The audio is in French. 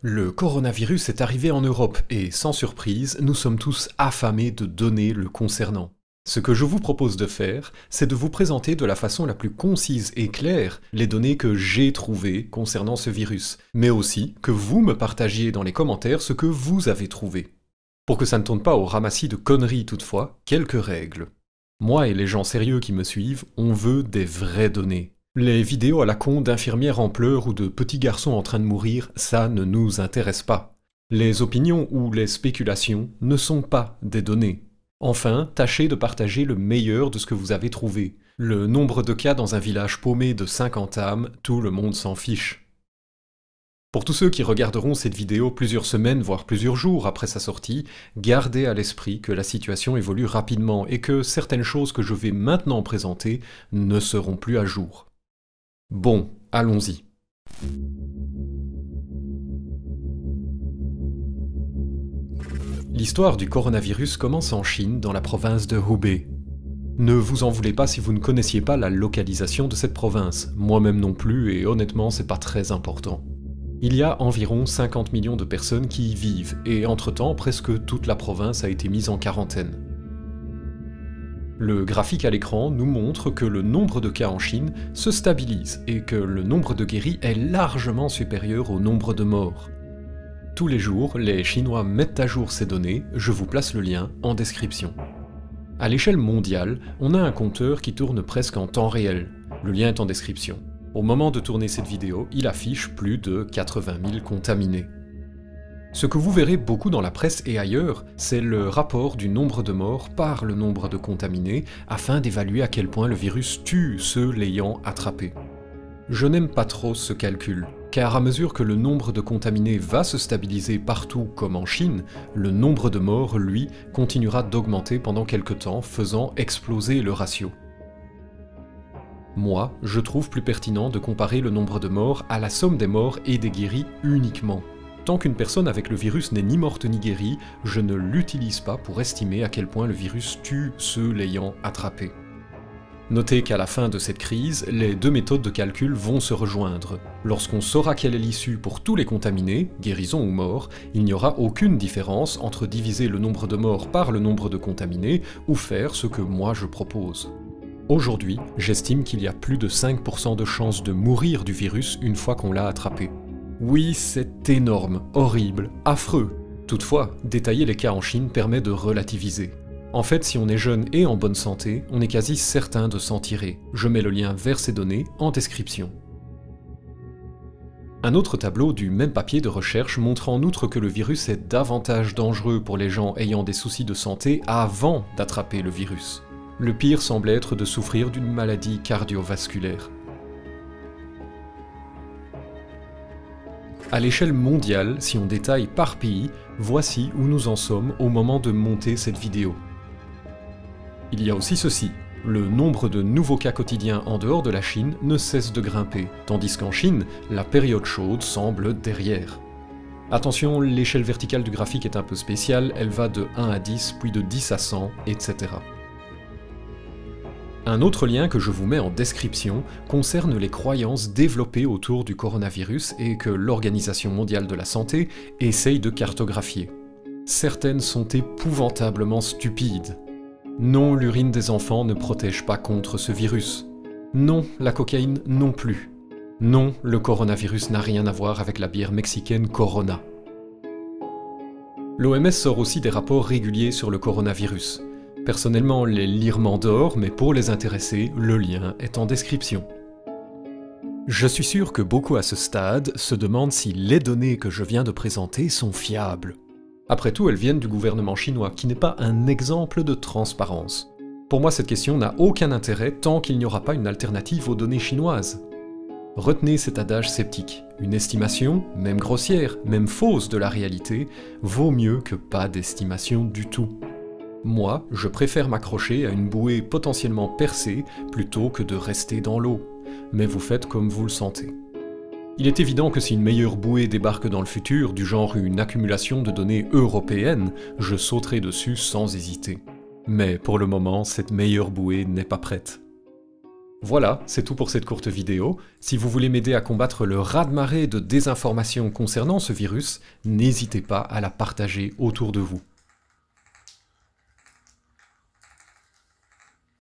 Le coronavirus est arrivé en Europe et, sans surprise, nous sommes tous affamés de données le concernant. Ce que je vous propose de faire, c'est de vous présenter de la façon la plus concise et claire les données que j'ai trouvées concernant ce virus, mais aussi que vous me partagiez dans les commentaires ce que vous avez trouvé. Pour que ça ne tourne pas au ramassis de conneries toutefois, quelques règles. Moi et les gens sérieux qui me suivent, on veut des vraies données. Les vidéos à la con d'infirmières en pleurs ou de petits garçons en train de mourir, ça ne nous intéresse pas. Les opinions ou les spéculations ne sont pas des données. Enfin, tâchez de partager le meilleur de ce que vous avez trouvé. Le nombre de cas dans un village paumé de 50 âmes, tout le monde s'en fiche. Pour tous ceux qui regarderont cette vidéo plusieurs semaines, voire plusieurs jours après sa sortie, gardez à l'esprit que la situation évolue rapidement et que certaines choses que je vais maintenant présenter ne seront plus à jour. Bon, allons-y. L'histoire du coronavirus commence en Chine, dans la province de Hubei. Ne vous en voulez pas si vous ne connaissiez pas la localisation de cette province, moi-même non plus, et honnêtement c'est pas très important. Il y a environ 50 millions de personnes qui y vivent, et entre-temps presque toute la province a été mise en quarantaine. Le graphique à l'écran nous montre que le nombre de cas en Chine se stabilise et que le nombre de guéris est largement supérieur au nombre de morts. Tous les jours, les Chinois mettent à jour ces données, je vous place le lien en description. À l'échelle mondiale, on a un compteur qui tourne presque en temps réel, le lien est en description. Au moment de tourner cette vidéo, il affiche plus de 80 000 contaminés. Ce que vous verrez beaucoup dans la presse et ailleurs, c'est le rapport du nombre de morts par le nombre de contaminés, afin d'évaluer à quel point le virus tue ceux l'ayant attrapé. Je n'aime pas trop ce calcul, car à mesure que le nombre de contaminés va se stabiliser partout comme en Chine, le nombre de morts, lui, continuera d'augmenter pendant quelque temps, faisant exploser le ratio. Moi, je trouve plus pertinent de comparer le nombre de morts à la somme des morts et des guéris uniquement. Tant qu'une personne avec le virus n'est ni morte ni guérie, je ne l'utilise pas pour estimer à quel point le virus tue ceux l'ayant attrapé. Notez qu'à la fin de cette crise, les deux méthodes de calcul vont se rejoindre. Lorsqu'on saura quelle est l'issue pour tous les contaminés, guérison ou morts, il n'y aura aucune différence entre diviser le nombre de morts par le nombre de contaminés ou faire ce que moi je propose. Aujourd'hui, j'estime qu'il y a plus de 5% de chances de mourir du virus une fois qu'on l'a attrapé. Oui, c'est énorme, horrible, affreux. Toutefois, détailler les cas en Chine permet de relativiser. En fait, si on est jeune et en bonne santé, on est quasi certain de s'en tirer. Je mets le lien vers ces données en description. Un autre tableau du même papier de recherche montre en outre que le virus est davantage dangereux pour les gens ayant des soucis de santé avant d'attraper le virus. Le pire semble être de souffrir d'une maladie cardiovasculaire. À l'échelle mondiale, si on détaille par pays, voici où nous en sommes au moment de monter cette vidéo. Il y a aussi ceci, le nombre de nouveaux cas quotidiens en dehors de la Chine ne cesse de grimper, tandis qu'en Chine, la période chaude semble derrière. Attention, l'échelle verticale du graphique est un peu spéciale, elle va de 1 à 10, puis de 10 à 100, etc. Un autre lien que je vous mets en description concerne les croyances développées autour du coronavirus et que l'Organisation mondiale de la santé essaye de cartographier. Certaines sont épouvantablement stupides. Non, l'urine des enfants ne protège pas contre ce virus. Non, la cocaïne non plus. Non, le coronavirus n'a rien à voir avec la bière mexicaine Corona. L'OMS sort aussi des rapports réguliers sur le coronavirus. Personnellement, les lire m'endort, mais pour les intéressés, le lien est en description. Je suis sûr que beaucoup à ce stade se demandent si les données que je viens de présenter sont fiables. Après tout, elles viennent du gouvernement chinois, qui n'est pas un exemple de transparence. Pour moi, cette question n'a aucun intérêt tant qu'il n'y aura pas une alternative aux données chinoises. Retenez cet adage sceptique. Une estimation, même grossière, même fausse de la réalité, vaut mieux que pas d'estimation du tout. Moi, je préfère m'accrocher à une bouée potentiellement percée plutôt que de rester dans l'eau. Mais vous faites comme vous le sentez. Il est évident que si une meilleure bouée débarque dans le futur, du genre une accumulation de données européennes, je sauterai dessus sans hésiter. Mais pour le moment, cette meilleure bouée n'est pas prête. Voilà, c'est tout pour cette courte vidéo. Si vous voulez m'aider à combattre le raz-de-marée de désinformation concernant ce virus, n'hésitez pas à la partager autour de vous.